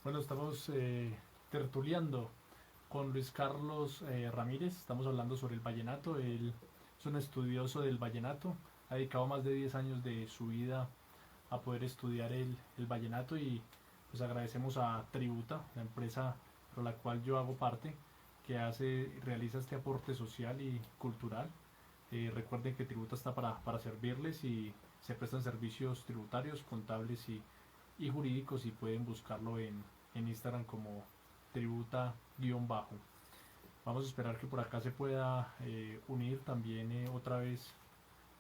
Bueno, estamos tertuliando con Luis Carlos Ramírez. Estamos hablando sobre el vallenato. Él es un estudioso del vallenato. Ha dedicado más de 10 años de su vida a poder estudiar el vallenato y pues agradecemos a Tributa, la empresa por la cual yo hago parte, que realiza este aporte social y cultural. Recuerden que Tributa está para servirles y se prestan servicios tributarios, contables y jurídicos y pueden buscarlo en Instagram como tributa-bajo. Vamos a esperar que por acá se pueda unir también otra vez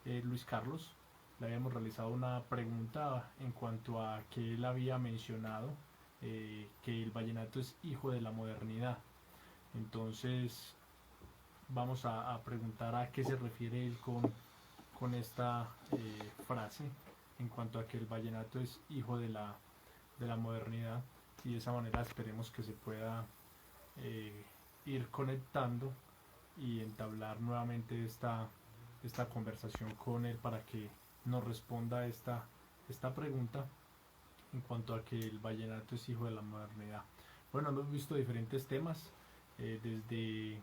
Luis Carlos. Le habíamos realizado una pregunta en cuanto a que él había mencionado que el vallenato es hijo de la modernidad. Entonces vamos a preguntar a qué se refiere él con esta frase en cuanto a que el vallenato es hijo de la modernidad y de esa manera esperemos que se pueda eh, ir conectando y entablar nuevamente esta conversación con él para que nos responda esta pregunta en cuanto a que el vallenato es hijo de la modernidad. Bueno, hemos visto diferentes temas, desde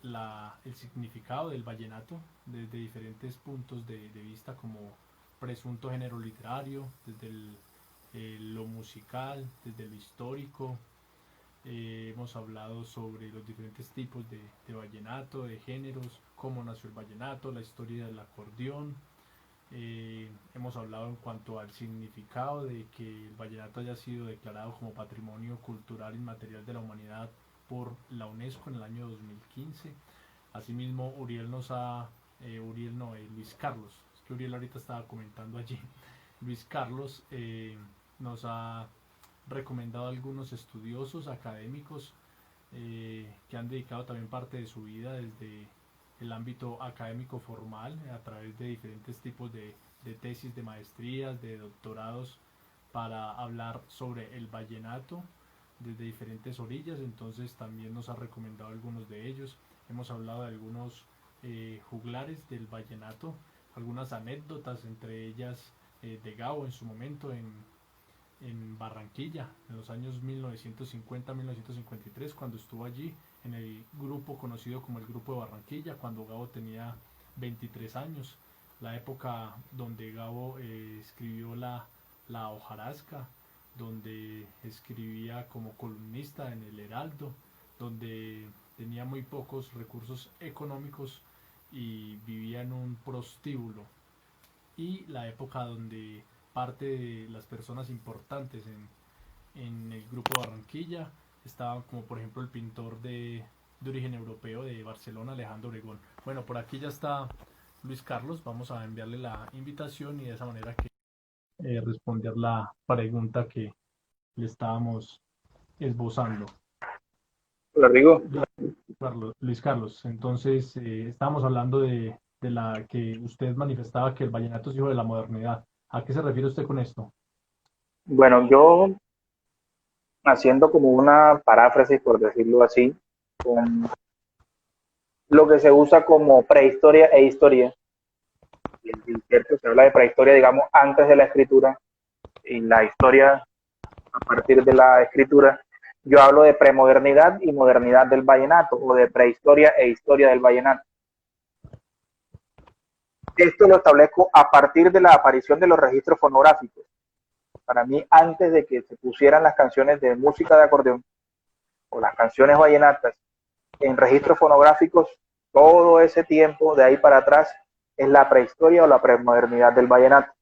el significado del vallenato, desde diferentes puntos de vista como presunto género literario, desde lo musical, desde lo histórico. Hemos hablado sobre los diferentes tipos de vallenato, de géneros, cómo nació el vallenato, la historia del acordeón. Hemos hablado en cuanto al significado de que el vallenato haya sido declarado como Patrimonio Cultural Inmaterial de la Humanidad por la UNESCO en el año 2015. Asimismo, Uriel no, Luis Carlos, es que Uriel ahorita estaba comentando allí, Luis Carlos nos ha recomendado a algunos estudiosos académicos que han dedicado también parte de su vida desde el ámbito académico formal a través de diferentes tipos de tesis, de maestrías, de doctorados para hablar sobre el vallenato desde diferentes orillas. Entonces también nos ha recomendado algunos de ellos. Hemos hablado de algunos juglares del vallenato, algunas anécdotas, entre ellas de Gabo en su momento en Barranquilla, en los años 1950-1953, cuando estuvo allí en el grupo conocido como el Grupo de Barranquilla, cuando Gabo tenía 23 años, la época donde Gabo escribió la hojarasca, donde escribía como columnista en el Heraldo, donde tenía muy pocos recursos económicos y vivía en un prostíbulo, y la época donde parte de las personas importantes en el grupo Barranquilla estaban como por ejemplo el pintor de origen europeo de Barcelona, Alejandro Obregón. Bueno, por aquí ya está Luis Carlos, vamos a enviarle la invitación y de esa manera que responder la pregunta que le estábamos esbozando. Hola, Rigo. Luis Carlos, entonces estábamos hablando de la que usted manifestaba que el vallenato es hijo de la modernidad. ¿A qué se refiere usted con esto? Bueno, yo haciendo como una paráfrasis, por decirlo así, con lo que se usa como prehistoria e historia. Y cierto, se habla de prehistoria, digamos, antes de la escritura y la historia a partir de la escritura. Yo hablo de premodernidad y modernidad del vallenato, o de prehistoria e historia del vallenato. Esto lo establezco a partir de la aparición de los registros fonográficos. Para mí, antes de que se pusieran las canciones de música de acordeón o las canciones vallenatas en registros fonográficos, todo ese tiempo de ahí para atrás es la prehistoria o la premodernidad del vallenato.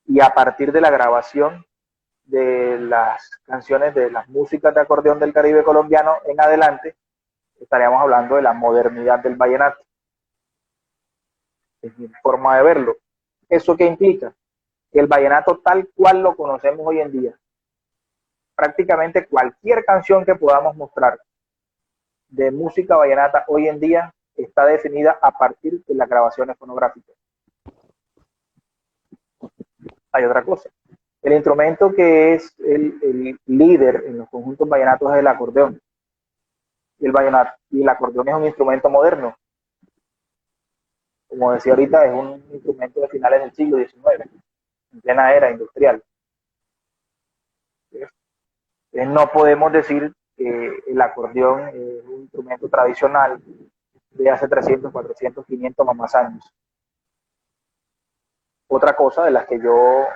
Y a partir de la grabación de las canciones de las músicas de acordeón del Caribe colombiano en adelante, estaríamos hablando de la modernidad del vallenato. Es mi forma de verlo. ¿Eso qué implica? Que el vallenato tal cual lo conocemos hoy en día, prácticamente cualquier canción que podamos mostrar de música vallenata hoy en día está definida a partir de las grabaciones fonográficas. Hay otra cosa. El instrumento que es el líder en los conjuntos vallenatos es el acordeón. Y el acordeón es un instrumento moderno. Como decía ahorita, es un instrumento de finales del siglo XIX, en plena era industrial. No podemos decir que el acordeón es un instrumento tradicional de hace 300, 400, 500 o más años. Otra cosa de las que yo,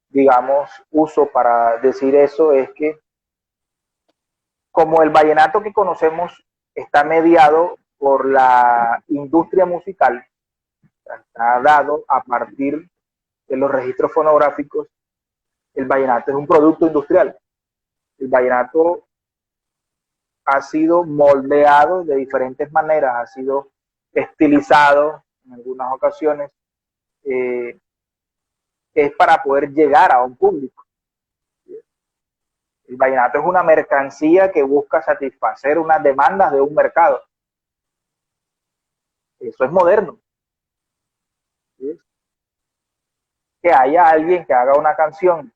digamos, uso para decir eso es que como el vallenato que conocemos está mediado por la industria musical, está dado a partir de los registros fonográficos, el vallenato es un producto industrial. El vallenato ha sido moldeado de diferentes maneras, ha sido estilizado en algunas ocasiones, es para poder llegar a un público. El vallenato es una mercancía que busca satisfacer unas demandas de un mercado. Eso es moderno. ¿Sí? Que haya alguien que haga una canción,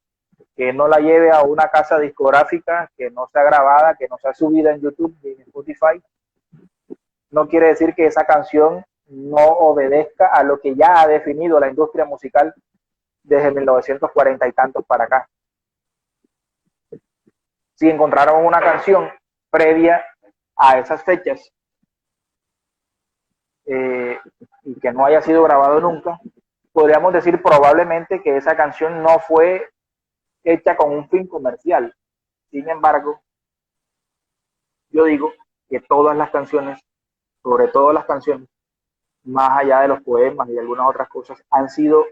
que no la lleve a una casa discográfica, que no sea grabada, que no sea subida en YouTube ni en Spotify, no quiere decir que esa canción no obedezca a lo que ya ha definido la industria musical desde 1940 y tantos para acá. Si encontraron una canción previa a esas fechas y que no haya sido grabado nunca, podríamos decir probablemente que esa canción no fue hecha con un fin comercial. Sin embargo, yo digo que todas las canciones, sobre todo las canciones, más allá de los poemas y de algunas otras cosas, han sido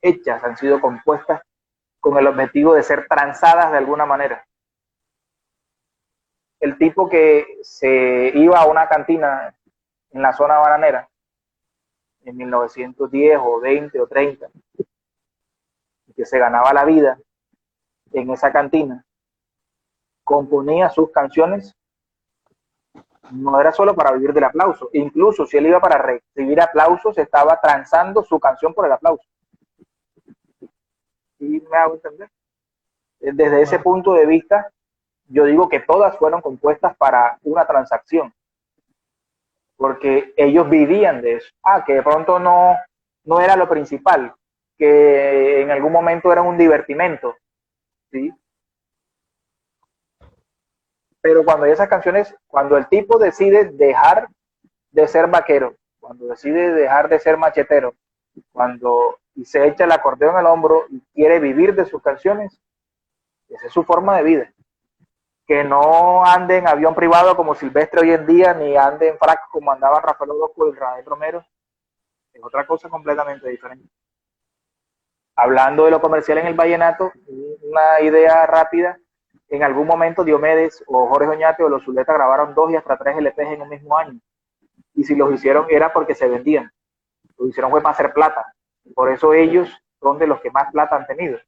hechas, han sido compuestas con el objetivo de ser transadas de alguna manera. El tipo que se iba a una cantina en la zona bananera en 1910 o 20 o 30, que se ganaba la vida en esa cantina, componía sus canciones, no era solo para vivir del aplauso, incluso si él iba para recibir aplausos, estaba transando su canción por el aplauso. ¿Y me hago entender? Desde ese punto de vista, yo digo que todas fueron compuestas para una transacción, porque ellos vivían de eso. Que de pronto no era lo principal, que en algún momento era un divertimento, ¿sí? Pero cuando hay esas canciones, cuando el tipo decide dejar de ser vaquero, cuando decide dejar de ser machetero, cuando se echa el acordeón al hombro y quiere vivir de sus canciones, esa es su forma de vida. Que no ande en avión privado como Silvestre hoy en día, ni ande en frac como andaban Rafael Orozco y Rafael Romero, es otra cosa completamente diferente. Hablando de lo comercial en el vallenato, una idea rápida, en algún momento Diomedes o Jorge Oñate o los Zuleta grabaron 2 y hasta 3 LPs en un mismo año. Y si los hicieron era porque se vendían. Lo hicieron fue para hacer plata. Por eso ellos son de los que más plata han tenido.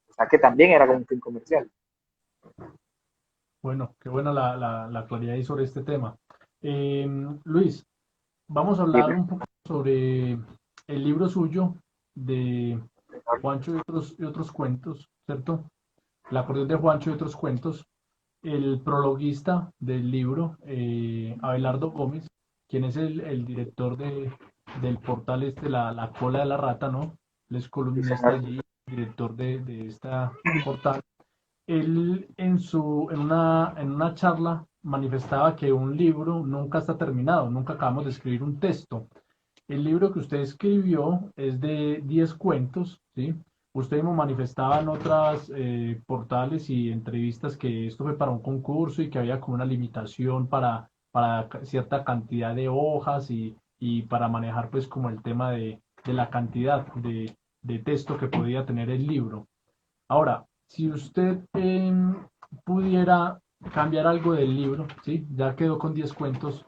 O sea que también era como un fin comercial. Bueno, qué buena la claridad ahí sobre este tema. Luis, vamos a hablar un poco sobre el libro suyo de Juancho y otros cuentos, ¿cierto? El acordeón de Juancho y otros cuentos. El prologuista del libro, Abelardo Gómez, quien es el director del portal la cola de la rata, ¿no? Él es columnista allí, director de esta portal. Él en una charla manifestaba que un libro nunca está terminado, nunca acabamos de escribir un texto. El libro que usted escribió es de 10 cuentos, ¿sí? Usted mismo manifestaba en otras portales y entrevistas que esto fue para un concurso y que había como una limitación para cierta cantidad de hojas y para manejar pues como el tema de la cantidad de texto que podía tener el libro. Ahora, si usted pudiera cambiar algo del libro, ¿sí? Ya quedó con 10 cuentos,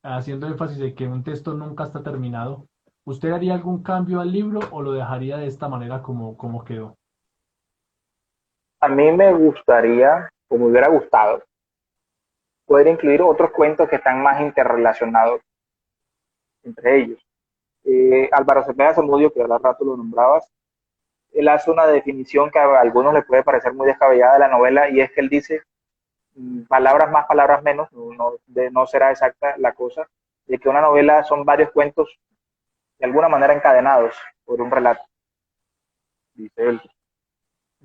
haciendo énfasis de que un texto nunca está terminado, ¿usted haría algún cambio al libro o lo dejaría de esta manera como quedó? A mí me gustaría, o me hubiera gustado, poder incluir otros cuentos que están más interrelacionados entre ellos. Álvaro Cepeda Zamudio, que al rato lo nombrabas, él hace una definición que a algunos les puede parecer muy descabellada de la novela, y es que él dice palabras más, palabras menos, no será exacta la cosa, de que una novela son varios cuentos de alguna manera encadenados por un relato, dice él.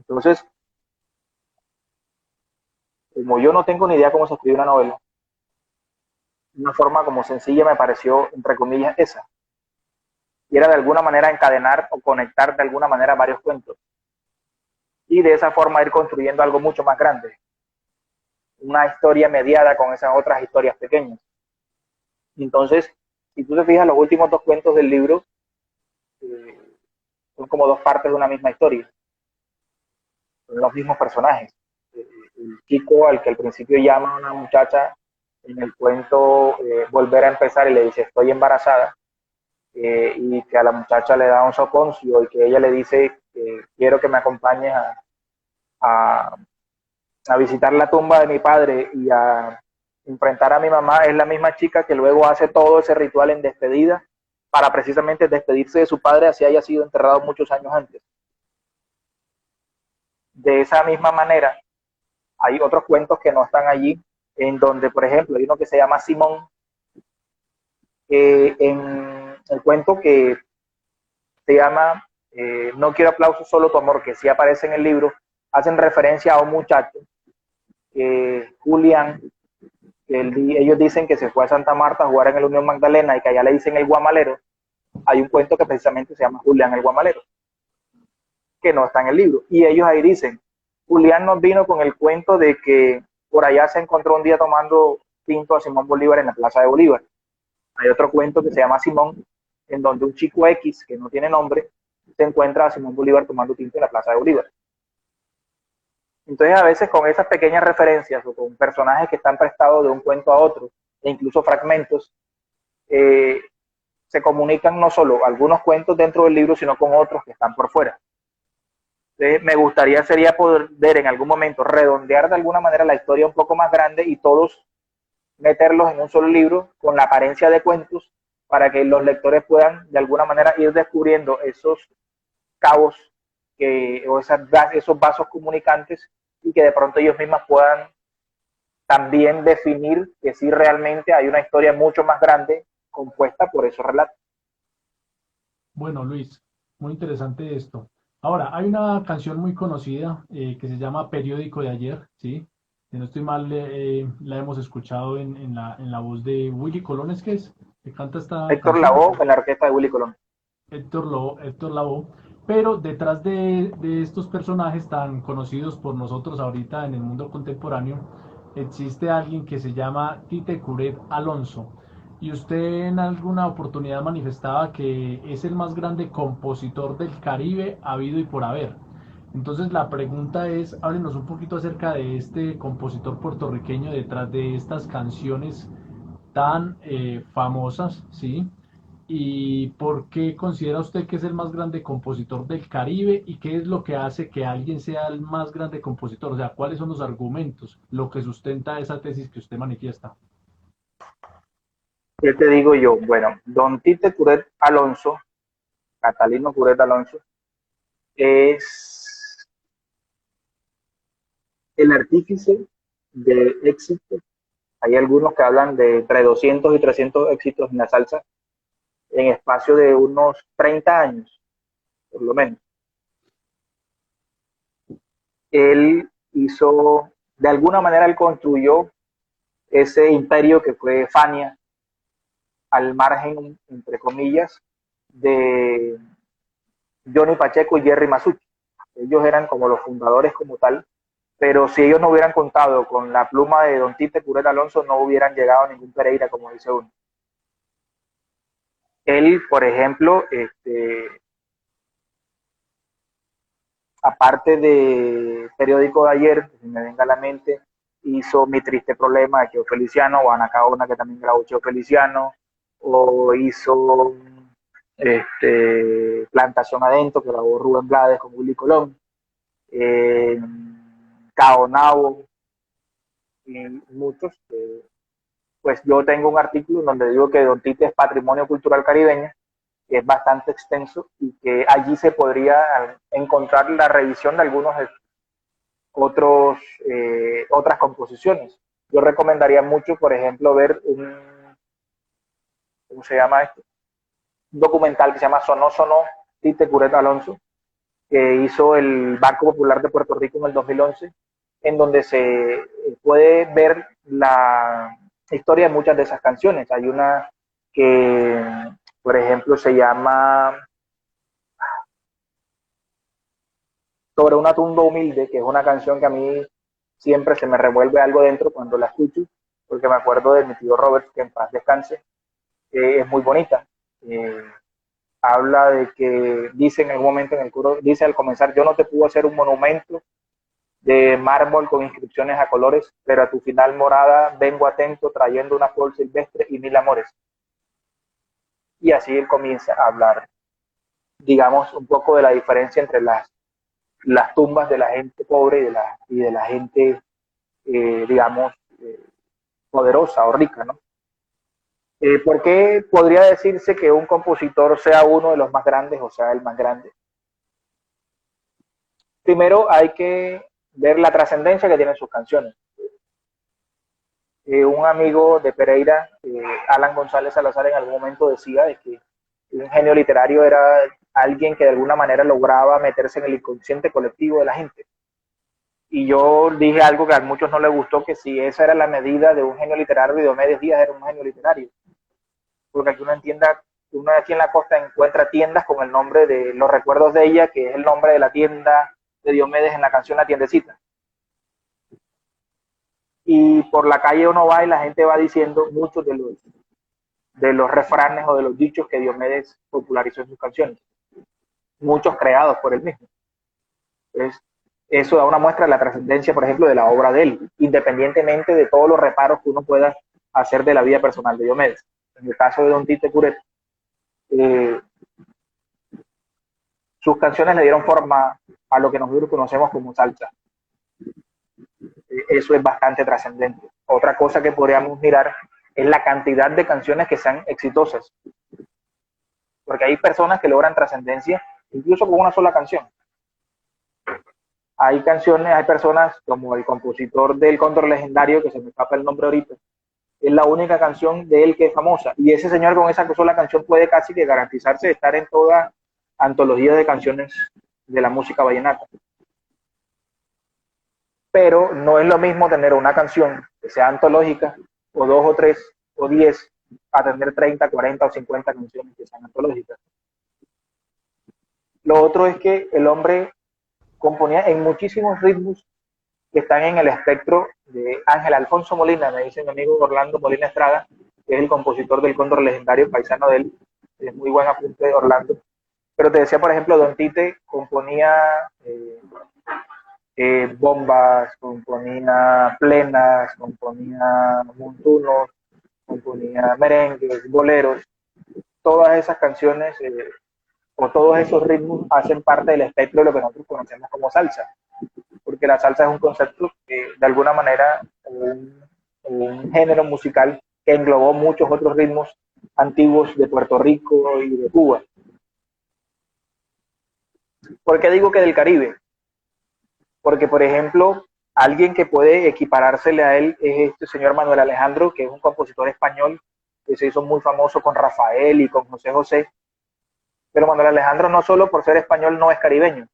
Entonces, como yo no tengo ni idea cómo se escribe una novela, una forma como sencilla me pareció, entre comillas, esa. Y era de alguna manera encadenar o conectar de alguna manera varios cuentos. Y de esa forma ir construyendo algo mucho más grande. Una historia mediada con esas otras historias pequeñas. Entonces, si tú te fijas, los últimos dos cuentos del libro eh, son como dos partes de una misma historia. Son los mismos personajes. El chico al que al principio llama a una muchacha en el cuento volver a empezar y le dice estoy embarazada, y que a la muchacha le da un soponcio y que ella le dice quiero que me acompañes a, a visitar la tumba de mi padre y a enfrentar a mi mamá, es la misma chica que luego hace todo ese ritual en despedida para precisamente despedirse de su padre, así haya sido enterrado muchos años antes. De esa misma manera, hay otros cuentos que no están allí, en donde, por ejemplo, hay uno que se llama Simón, en el cuento que se llama No quiero aplausos, solo tu amor, que sí aparece en el libro, hacen referencia a un muchacho, Julián, que ellos dicen que se fue a Santa Marta a jugar en el Unión Magdalena y que allá le dicen el Guamalero. Hay un cuento que precisamente se llama Julián el Guamalero, que no está en el libro. Y ellos ahí dicen, Julián nos vino con el cuento de que por allá se encontró un día tomando tinto a Simón Bolívar en la Plaza de Bolívar. Hay otro cuento que se llama Simón, en donde un chico X, que no tiene nombre, se encuentra a Simón Bolívar tomando tinto en la Plaza de Bolívar. Entonces, a veces con esas pequeñas referencias o con personajes que están prestados de un cuento a otro, e incluso fragmentos, se comunican no solo algunos cuentos dentro del libro, sino con otros que están por fuera. Entonces, me gustaría sería poder en algún momento redondear de alguna manera la historia un poco más grande y todos meterlos en un solo libro con la apariencia de cuentos para que los lectores puedan de alguna manera ir descubriendo esos cabos o esos vasos comunicantes y que de pronto ellos mismos puedan también definir que sí realmente hay una historia mucho más grande compuesta por esos relatos. Bueno, Luis, muy interesante esto. Ahora, hay una canción muy conocida que se llama Periódico de ayer, ¿sí? Si no estoy mal, la hemos escuchado en la voz de Willy Colón, ¿es que es? Que canta esta Héctor canción. Lavoe en la orquesta de Willy Colón. Héctor Lavoe, pero detrás de estos personajes tan conocidos por nosotros ahorita en el mundo contemporáneo, existe alguien que se llama Tite Curet Alonso. Y usted en alguna oportunidad manifestaba que es el más grande compositor del Caribe habido y por haber. Entonces la pregunta es, háblenos un poquito acerca de este compositor puertorriqueño detrás de estas canciones tan famosas, ¿sí? ¿Y por qué considera usted que es el más grande compositor del Caribe y qué es lo que hace que alguien sea el más grande compositor? O sea, ¿cuáles son los argumentos, lo que sustenta esa tesis que usted manifiesta? ¿Qué te digo yo? Bueno, don Tite Curet Alonso, Catalino Curet Alonso, es el artífice de éxito. Hay algunos que hablan de entre 200 y 300 éxitos en la salsa en espacio de unos 30 años, por lo menos. Él hizo, de alguna manera, él construyó ese imperio que fue Fania, al margen, entre comillas, de Johnny Pacheco y Jerry Masucci. Ellos eran como los fundadores como tal, pero si ellos no hubieran contado con la pluma de don Tite Curet Alonso, no hubieran llegado a ningún Pereira, como dice uno. Él, por ejemplo, aparte de Periódico de ayer, que me venga a la mente, hizo Mi triste problema de Cheo Feliciano, o Anacaona, que también grabó Cheo Feliciano, o hizo Plantación Adentro, que grabó Rubén Blades con Willy Colón, eh, Caonabo, y muchos. Pues yo tengo un artículo donde digo que Don Tite es patrimonio cultural caribeño, que es bastante extenso y que allí se podría encontrar la revisión de algunos otras composiciones. Yo recomendaría mucho, por ejemplo, ver ¿cómo se llama esto? Un documental que se llama Sonó, Sonó, Tite Curet Alonso, que hizo el Banco Popular de Puerto Rico en el 2011, en donde se puede ver la historia de muchas de esas canciones. Hay una que, por ejemplo, se llama Sobre una tumba humilde, que es una canción que a mí siempre se me revuelve algo dentro cuando la escucho, porque me acuerdo de mi tío Robert, que en paz descanse, es muy bonita. Habla de que dice en algún momento en el coro, dice al comenzar: yo no te puedo hacer un monumento de mármol con inscripciones a colores, pero a tu final morada vengo atento trayendo una flor silvestre y mil amores. Y así él comienza a hablar, digamos, un poco de la diferencia entre las tumbas de la gente pobre y de la gente, digamos, poderosa o rica, ¿no? ¿Por qué podría decirse que un compositor sea uno de los más grandes o sea el más grande? Primero hay que ver la trascendencia que tienen sus canciones. Un amigo de Pereira, Alan González Salazar, en algún momento decía de que un genio literario era alguien que de alguna manera lograba meterse en el inconsciente colectivo de la gente. Y yo dije algo que a muchos no les gustó, que si esa era la medida de un genio literario, Diomedes Díaz era un genio literario. Porque aquí uno aquí en la costa encuentra tiendas con el nombre de los recuerdos de ella, que es el nombre de la tienda de Diomedes en la canción La Tiendecita. Y por la calle uno va y la gente va diciendo muchos de los refranes o de los dichos que Diomedes popularizó en sus canciones, muchos creados por él mismo. Entonces, eso da una muestra de la trascendencia, por ejemplo, de la obra de él, independientemente de todos los reparos que uno pueda hacer de la vida personal de Diomedes. En el caso de Don Tite Curet, sus canciones le dieron forma a lo que nosotros conocemos como salsa. Eso es bastante trascendente. Otra cosa que podríamos mirar es la cantidad de canciones que sean exitosas, porque hay personas que logran trascendencia incluso con una sola canción. Hay canciones, hay personas como el compositor del Cóndor Legendario, que se me escapa el nombre ahorita, es la única canción de él que es famosa, y ese señor con esa sola canción puede casi que garantizarse de estar en toda antología de canciones de la música vallenata. Pero no es lo mismo tener una canción que sea antológica, o dos o tres o 10, a tener 30, 40 o 50 canciones que sean antológicas. Lo otro es que el hombre componía en muchísimos ritmos que están en el espectro de Ángel Alfonso Molina, me dice mi amigo Orlando Molina Estrada, que es el compositor del Cóndor Legendario, paisano de él, es muy buen apunte de Orlando. Pero te decía, por ejemplo, Don Tite componía bombas, componía plenas, componía montunos, componía merengues, boleros. Todas esas canciones o todos esos ritmos hacen parte del espectro de lo que nosotros conocemos como salsa, porque la salsa es un concepto que de alguna manera un género musical que englobó muchos otros ritmos antiguos de Puerto Rico y de Cuba. ¿Por qué digo que del Caribe? Porque, por ejemplo, alguien que puede equiparársele a él es este señor Manuel Alejandro, que es un compositor español que se hizo muy famoso con Rafael y con José José. Pero Manuel Alejandro, no solo por ser español, no es caribeño.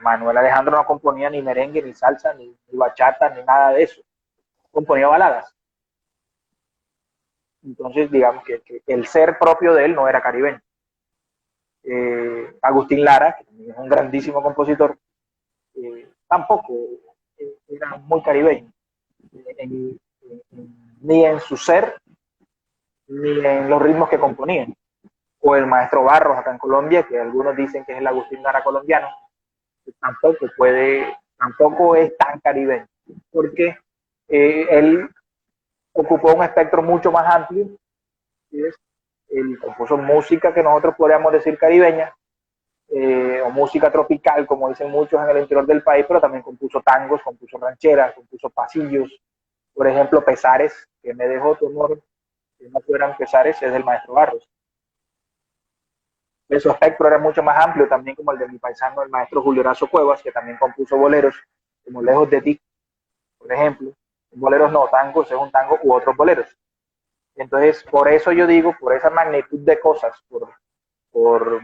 Manuel Alejandro no componía ni merengue, ni salsa, ni bachata, ni nada de eso. Componía baladas. Entonces, digamos que el ser propio de él no era caribeño. Agustín Lara, que es un grandísimo compositor, tampoco era muy caribeño, ni en su ser, ni en los ritmos que componían. O el maestro Barros acá en Colombia, que algunos dicen que es el Agustín Lara colombiano, tampoco es tan caribeño, porque él ocupó un espectro mucho más amplio, ¿sí? Él compuso música que nosotros podríamos decir caribeña, o música tropical, como dicen muchos en el interior del país, pero también compuso tangos, compuso rancheras, compuso pasillos, por ejemplo, Pesares, que me dejó tu amor, que no fueran Pesares, es del maestro Barros. Su espectro era mucho más amplio, también como el de mi paisano, el maestro Julio Horacio Cuevas, que también compuso boleros, como Lejos de ti, por ejemplo. Boleros no, tangos, es un tango u otros boleros. Entonces, por eso yo digo, por esa magnitud de cosas, por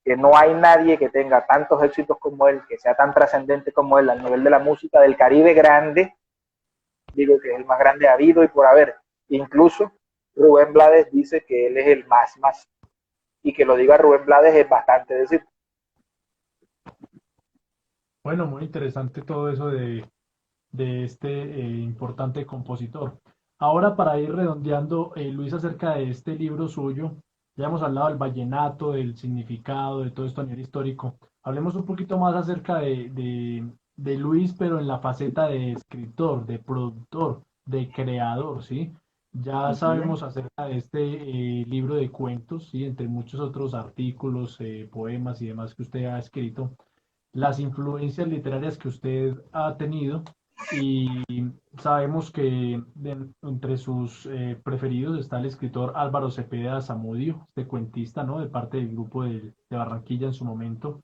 que no hay nadie que tenga tantos éxitos como él, que sea tan trascendente como él al nivel de la música del Caribe grande. Digo que es el más grande habido y por haber. Incluso Rubén Blades dice que él es el más, y que lo diga Rubén Blades es bastante decir. Bueno, muy interesante todo eso de este importante compositor. Ahora, para ir redondeando, Luis, acerca de este libro suyo, ya hemos hablado del vallenato, del significado, de todo esto a nivel histórico. Hablemos un poquito más acerca de Luis, pero en la faceta de escritor, de productor, de creador, ¿sí? Ya sabemos acerca de este libro de cuentos, ¿sí? Entre muchos otros artículos, poemas y demás que usted ha escrito, las influencias literarias que usted ha tenido, y sabemos que entre sus preferidos está el escritor Álvaro Cepeda Zamudio, este cuentista, ¿no? De parte del grupo de Barranquilla en su momento.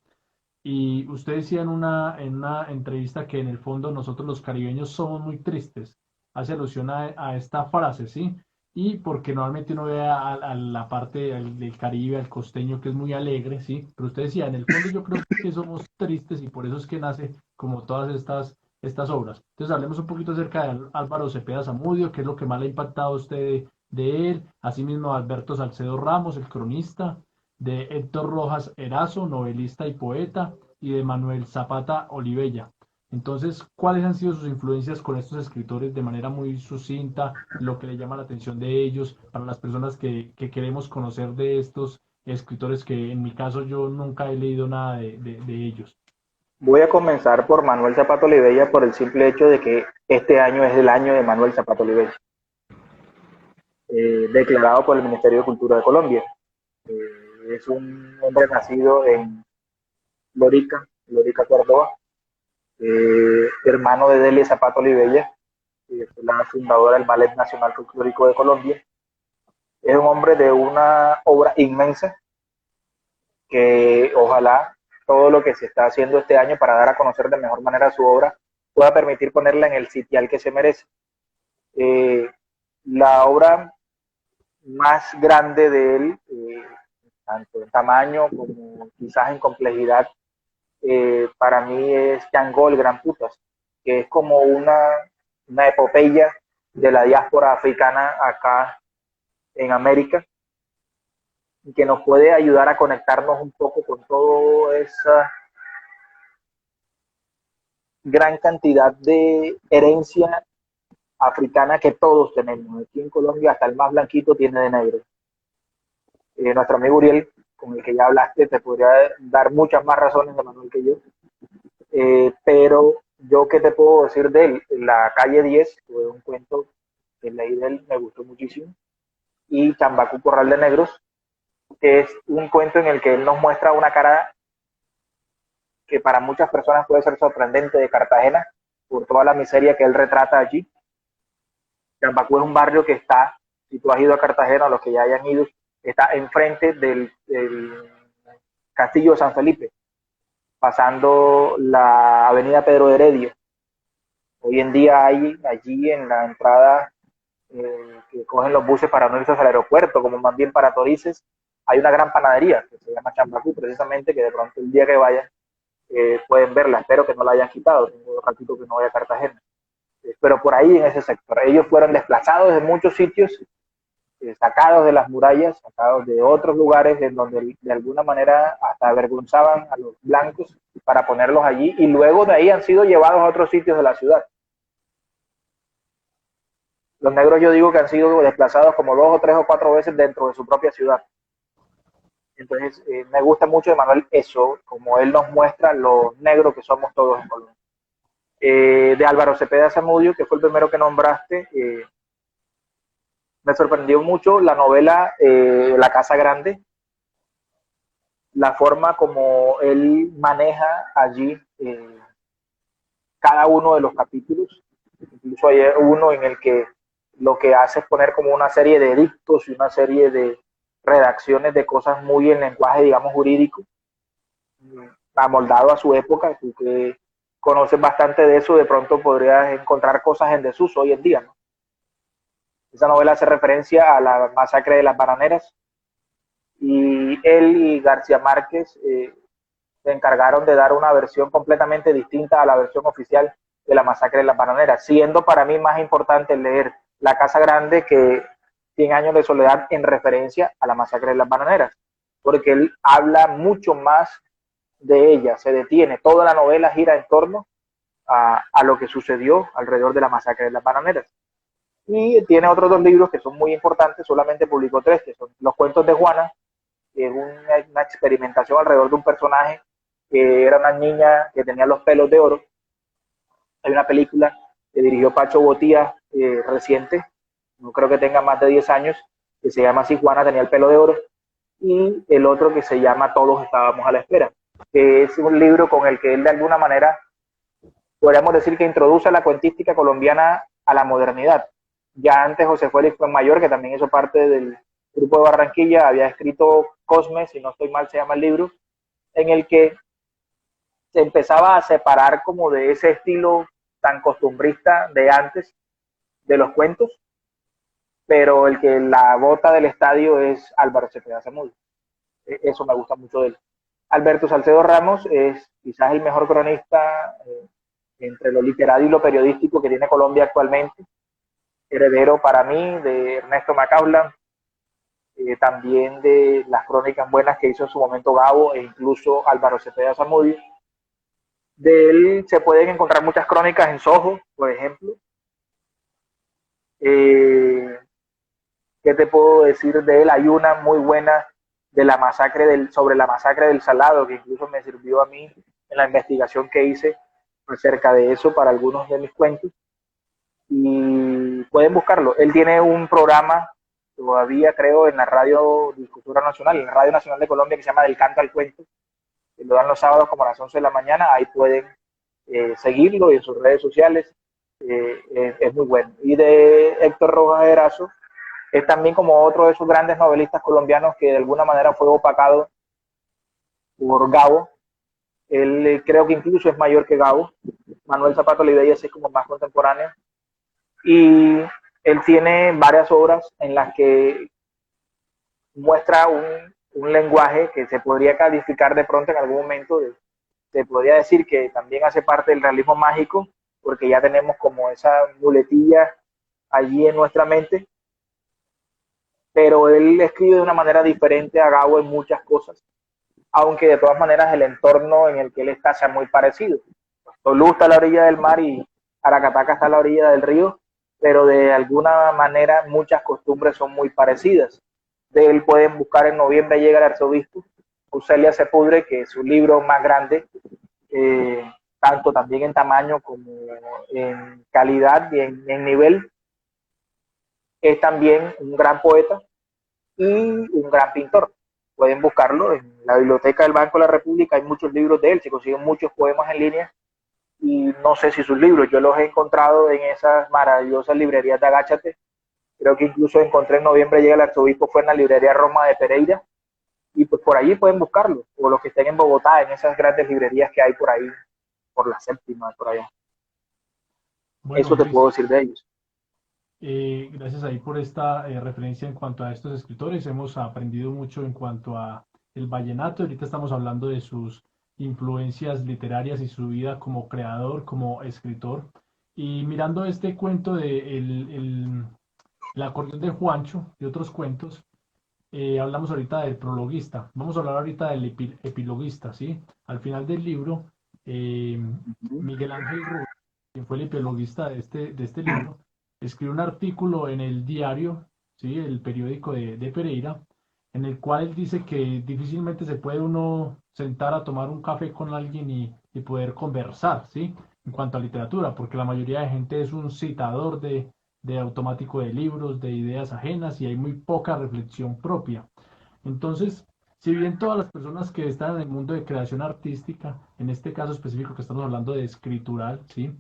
Y usted decía en una entrevista que en el fondo nosotros los caribeños somos muy tristes. Hace alusión a esta frase, ¿sí? Y porque normalmente uno ve a la parte del Caribe, al costeño, que es muy alegre, ¿sí? Pero usted decía, en el fondo yo creo que somos tristes y por eso es que nace como todas estas obras. Entonces hablemos un poquito acerca de Álvaro Cepeda Zamudio, qué es lo que más le ha impactado a usted de él, asimismo Alberto Salcedo Ramos, el cronista, de Héctor Rojas Erazo, novelista y poeta, y de Manuel Zapata Olivella. Entonces, ¿cuáles han sido sus influencias con estos escritores de manera muy sucinta? Lo que le llama la atención de ellos, para las personas que queremos conocer de estos escritores, que en mi caso yo nunca he leído nada de ellos. Voy a comenzar por Manuel Zapata Olivella por el simple hecho de que este año es el año de Manuel Zapata Olivella, declarado por el Ministerio de Cultura de Colombia. Es un hombre nacido en Lorica, Córdoba, hermano de Delia Zapata Olivella, fue la fundadora del Ballet Nacional Folclórico de Colombia. Es un hombre de una obra inmensa que ojalá todo lo que se está haciendo este año para dar a conocer de mejor manera su obra pueda permitir ponerla en el sitial que se merece. La obra más grande de él, tanto en tamaño como quizás en complejidad, para mí es Django el Gran Putas, que es como una epopeya de la diáspora africana acá en América, que nos puede ayudar a conectarnos un poco con toda esa gran cantidad de herencia africana que todos tenemos. Aquí en Colombia hasta el más blanquito tiene de negro. Nuestro amigo Uriel, con el que ya hablaste, te podría dar muchas más razones de Manuel que yo. Pero yo, ¿qué te puedo decir de él? La calle 10 fue un cuento que leí de él, me gustó muchísimo. Y Chambacú Corral de Negros, que es un cuento en el que él nos muestra una cara que para muchas personas puede ser sorprendente de Cartagena, por toda la miseria que él retrata allí. Chambacú es un barrio que está, si tú has ido a Cartagena, los que ya hayan ido, está enfrente del Castillo de San Felipe, pasando la avenida Pedro de Heredia. Hoy en día hay allí en la entrada que cogen los buses para no irse al aeropuerto, como más bien para Torices, hay una gran panadería que se llama Chambacú, precisamente, que de pronto el día que vayan pueden verla. Espero que no la hayan quitado, tengo un ratito que no voy a Cartagena. Pero por ahí en ese sector, ellos fueron desplazados de muchos sitios, sacados de las murallas, sacados de otros lugares en donde de alguna manera hasta avergonzaban a los blancos para ponerlos allí, y luego de ahí han sido llevados a otros sitios de la ciudad. Los negros, yo digo que han sido desplazados como 2 o 3 o 4 veces dentro de su propia ciudad. Entonces, me gusta mucho de Manuel eso, como él nos muestra lo negro que somos todos en Colombia. De Álvaro Cepeda Zamudio, que fue el primero que nombraste, me sorprendió mucho la novela La Casa Grande, la forma como él maneja allí cada uno de los capítulos. Incluso hay uno en el que lo que hace es poner como una serie de edictos y una serie de redacciones de cosas muy en lenguaje, digamos, jurídico, amoldado a su época. Tú que conoces bastante de eso, de pronto podrías encontrar cosas en desuso hoy en día, ¿no? Esa novela hace referencia a la masacre de las bananeras, y él y García Márquez se encargaron de dar una versión completamente distinta a la versión oficial de la masacre de las bananeras, siendo para mí más importante leer La Casa Grande que 100 años de soledad en referencia a la masacre de las bananeras, porque él habla mucho más de ella, se detiene, toda la novela gira en torno a lo que sucedió alrededor de la masacre de las bananeras. Y tiene otros dos libros que son muy importantes, solamente publicó tres, que son Los cuentos de Juana, que es una experimentación alrededor de un personaje que era una niña que tenía los pelos de oro. Hay una película que dirigió Pacho Botía reciente, no creo que tenga más de 10 años, que se llama así, Juana tenía el pelo de oro, y el otro que se llama Todos estábamos a la espera, que es un libro con el que él de alguna manera podríamos decir que introduce la cuentística colombiana a la modernidad. Ya antes José Félix Mayor, que también hizo parte del grupo de Barranquilla, había escrito Cosme, si no estoy mal se llama el libro, en el que se empezaba a separar como de ese estilo tan costumbrista de antes de los cuentos, pero el que la bota del estadio es Álvaro Cepeda Zamudio. Eso me gusta mucho de él. Alberto Salcedo Ramos es quizás el mejor cronista entre lo literario y lo periodístico que tiene Colombia actualmente, heredero para mí de Ernesto Macaulay, también de las crónicas buenas que hizo en su momento Gabo e incluso Álvaro Cepeda Zamudio. De él se pueden encontrar muchas crónicas en Soho, por ejemplo. ¿Qué te puedo decir de él? Hay una muy buena de la masacre sobre la masacre del Salado, que incluso me sirvió a mí en la investigación que hice acerca de eso para algunos de mis cuentos. Y pueden buscarlo. Él tiene un programa todavía, creo, en la Radio Difusora Nacional, en la Radio Nacional de Colombia, que se llama Del Canto al Cuento, que lo dan los sábados como a las 11 de la mañana. Ahí pueden seguirlo y en sus redes sociales. Es muy bueno. Y de Héctor Rojas Erazo, es también como otro de esos grandes novelistas colombianos que de alguna manera fue opacado por Gabo. Él creo que incluso es mayor que Gabo. Manuel Zapata Olivella es como más contemporáneo. Y él tiene varias obras en las que muestra un lenguaje que se podría calificar de pronto en algún momento, se podría decir que también hace parte del realismo mágico, porque ya tenemos como esa muletilla allí en nuestra mente, pero él escribe de una manera diferente a Gabo en muchas cosas, aunque de todas maneras el entorno en el que él está sea muy parecido. Tolú está a la orilla del mar y Aracataca está a la orilla del río, pero de alguna manera muchas costumbres son muy parecidas. De él pueden buscar En noviembre llega el arzobispo, Auselia Sepudre, que es su libro más grande, tanto también en tamaño como en calidad y en nivel. Es también un gran poeta y un gran pintor. Pueden buscarlo en la biblioteca del Banco de la República, hay muchos libros de él, se consiguen muchos poemas en línea y no sé si sus libros, yo los he encontrado en esas maravillosas librerías de Agáchate. Creo que incluso encontré En noviembre llega el arzobispo, fue en la librería Roma de Pereira, y pues por allí pueden buscarlo, o los que estén en Bogotá, en esas grandes librerías que hay por ahí, por la Séptima, por allá. Bueno, Eso te Luis, puedo decir de ellos. gracias ahí por esta referencia en cuanto a estos escritores. Hemos aprendido mucho en cuanto a el vallenato. Ahorita estamos hablando de sus influencias literarias y su vida como creador, como escritor. Y mirando este cuento de el acordeón de Juancho y otros cuentos, hablamos ahorita del prologuista. Vamos a hablar ahorita del epiloguista, ¿sí? Al final del libro, eh, Miguel Ángel Rubio, quien fue el epiloguista de este libro, escribió un artículo en el diario, ¿sí? El periódico de Pereira, en el cual él dice que difícilmente se puede uno sentar a tomar un café con alguien y poder conversar, ¿sí? En cuanto a literatura, porque la mayoría de gente es un citador de automático de libros, de ideas ajenas y hay muy poca reflexión propia. Entonces, si bien todas las personas que están en el mundo de creación artística, en este caso específico que estamos hablando de escritural, ¿sí?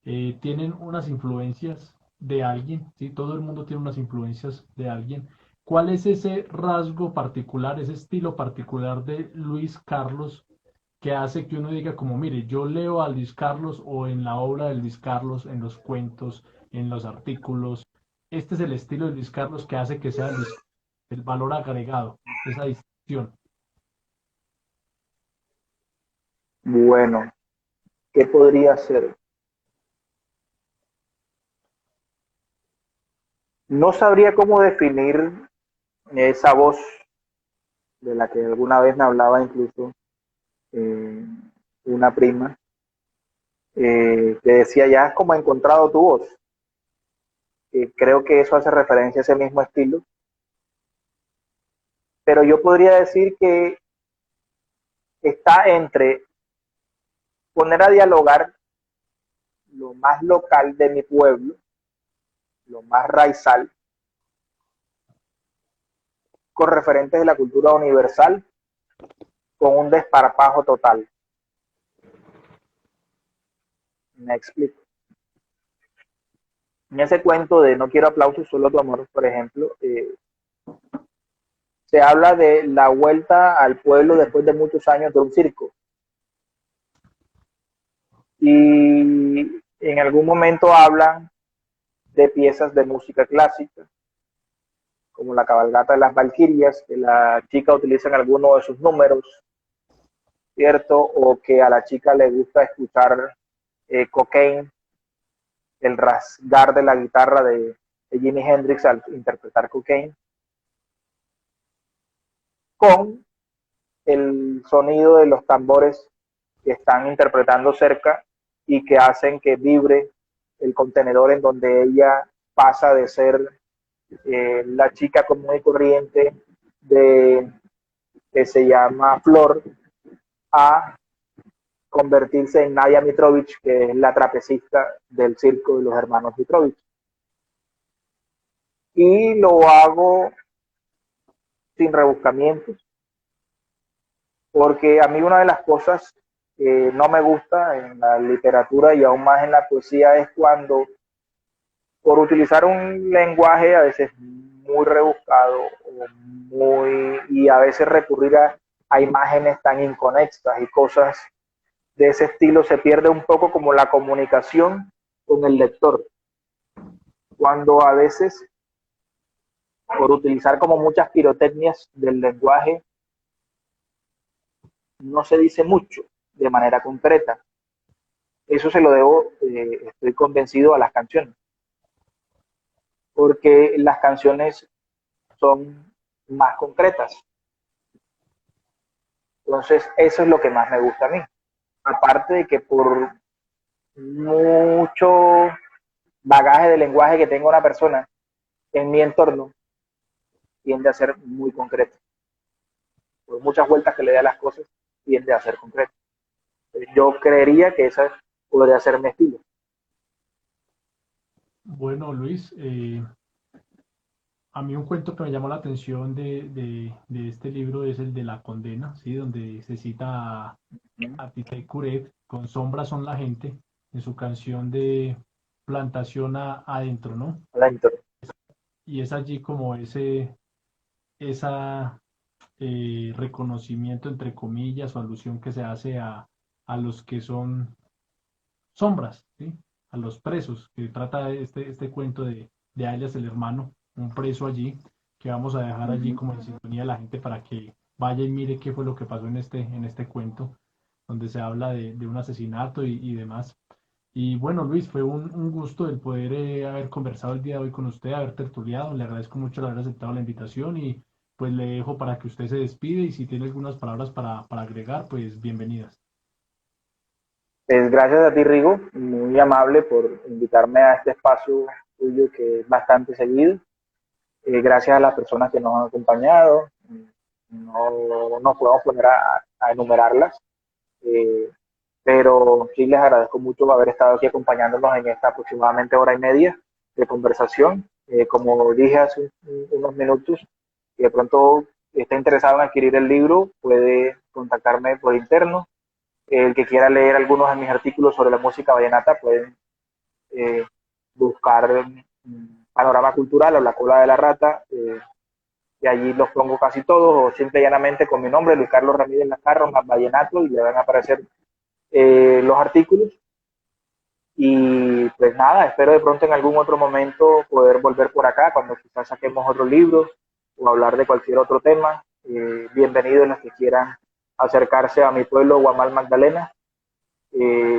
Tienen unas influencias de alguien, ¿sí? Todo el mundo tiene unas influencias de alguien. ¿Cuál es ese rasgo particular, ese estilo particular de Luis Carlos que hace que uno diga como, mire, yo leo a Luis Carlos o en la obra de Luis Carlos, en los cuentos, en los artículos, este es el estilo de Luis Carlos que hace que sea Luis Carlos? el valor agregado, esa distinción. Bueno, ¿qué podría ser? No sabría cómo definir esa voz de la que alguna vez me hablaba incluso eh, una prima, que decía, ya has como encontrado tu voz. Creo que eso hace referencia a ese mismo estilo, pero yo podría decir que está entre poner a dialogar lo más local de mi pueblo, lo más raizal, con referentes de la cultura universal, con un desparpajo total. Me explico. En ese cuento de No quiero aplausos, solo tu amor, por ejemplo, se habla de la vuelta al pueblo después de muchos años de un circo. Y en algún momento hablan de piezas de música clásica, como la cabalgata de las Valquirias, que la chica utiliza en alguno de sus números, ¿cierto? O que a la chica le gusta escuchar Cocaine, el rasgar de la guitarra de Jimi Hendrix al interpretar Cocaine, con el sonido de los tambores que están interpretando cerca y que hacen que vibre el contenedor en donde ella pasa de ser la chica común y corriente de que se llama Flor a convertirse en Nadia Mitrovich, que es la trapecista del circo de los hermanos Mitrovich. Y lo hago sin rebuscamientos, porque a mí una de las cosas que no me gusta en la literatura y aún más en la poesía es cuando, por utilizar un lenguaje a veces muy rebuscado o y a veces recurrir a imágenes tan inconexas y cosas de ese estilo, se pierde un poco como la comunicación con el lector. Cuando a veces, por utilizar como muchas pirotecnias del lenguaje, no se dice mucho de manera concreta. Eso se lo debo, estoy convencido, a las canciones, porque las canciones son más concretas. Entonces, eso es lo que más me gusta a mí. Aparte de que por mucho bagaje de lenguaje que tenga una persona en mi entorno, tiende a ser muy concreto. Por muchas vueltas que le dé a las cosas, tiende a ser concreto. Yo creería que esa podría ser mi estilo. Bueno, Luis, a mí un cuento que me llamó la atención de este libro es el de La Condena, ¿sí? Donde se cita a Tite Curet con Sombras son la gente en su canción de Plantación adentro, ¿no? Y es allí como esa reconocimiento, entre comillas, o alusión que se hace a los que son sombras, ¿sí? A los presos, que trata este cuento de Alias el hermano, un preso allí, que vamos a dejar allí como en sintonía a la gente para que vaya y mire qué fue lo que pasó en este cuento, donde se habla de un asesinato y demás. Y bueno, Luis, fue un gusto el poder haber conversado el día de hoy con usted, haber tertuliado. Le agradezco mucho el haber aceptado la invitación y pues le dejo para que usted se despide y si tiene algunas palabras para agregar, pues bienvenidas. Pues gracias a ti, Rigo, muy amable por invitarme a este espacio tuyo que es bastante seguido. Gracias a las personas que nos han acompañado. No nos podemos poner a enumerarlas, eh, pero sí les agradezco mucho haber estado aquí acompañándonos en esta aproximadamente hora y media de conversación. Como dije hace unos minutos, si de pronto está interesado en adquirir el libro, puede contactarme por interno. El que quiera leer algunos de mis artículos sobre la música vallenata pueden eh, buscar Panorama Cultural o La Cola de la Rata, y allí los pongo casi todos, o simple y llanamente con mi nombre, Luis Carlos Ramírez Lacarro, más Vallenato, y le van a aparecer los artículos. Y pues nada, espero de pronto en algún otro momento poder volver por acá, cuando quizás saquemos otro libro, o hablar de cualquier otro tema. Bienvenidos los que quieran acercarse a mi pueblo, Guamal Magdalena.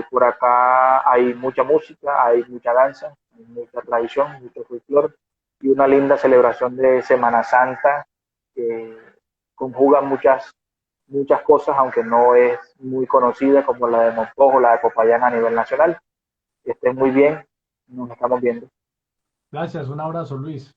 Por acá hay mucha música, hay mucha danza, hay mucha tradición, mucho folclore y una linda celebración de Semana Santa que conjuga muchas cosas, aunque no es muy conocida como la de Monpojo, la de Popayán a nivel nacional. Que estén muy bien, nos estamos viendo. Gracias, un abrazo, Luis.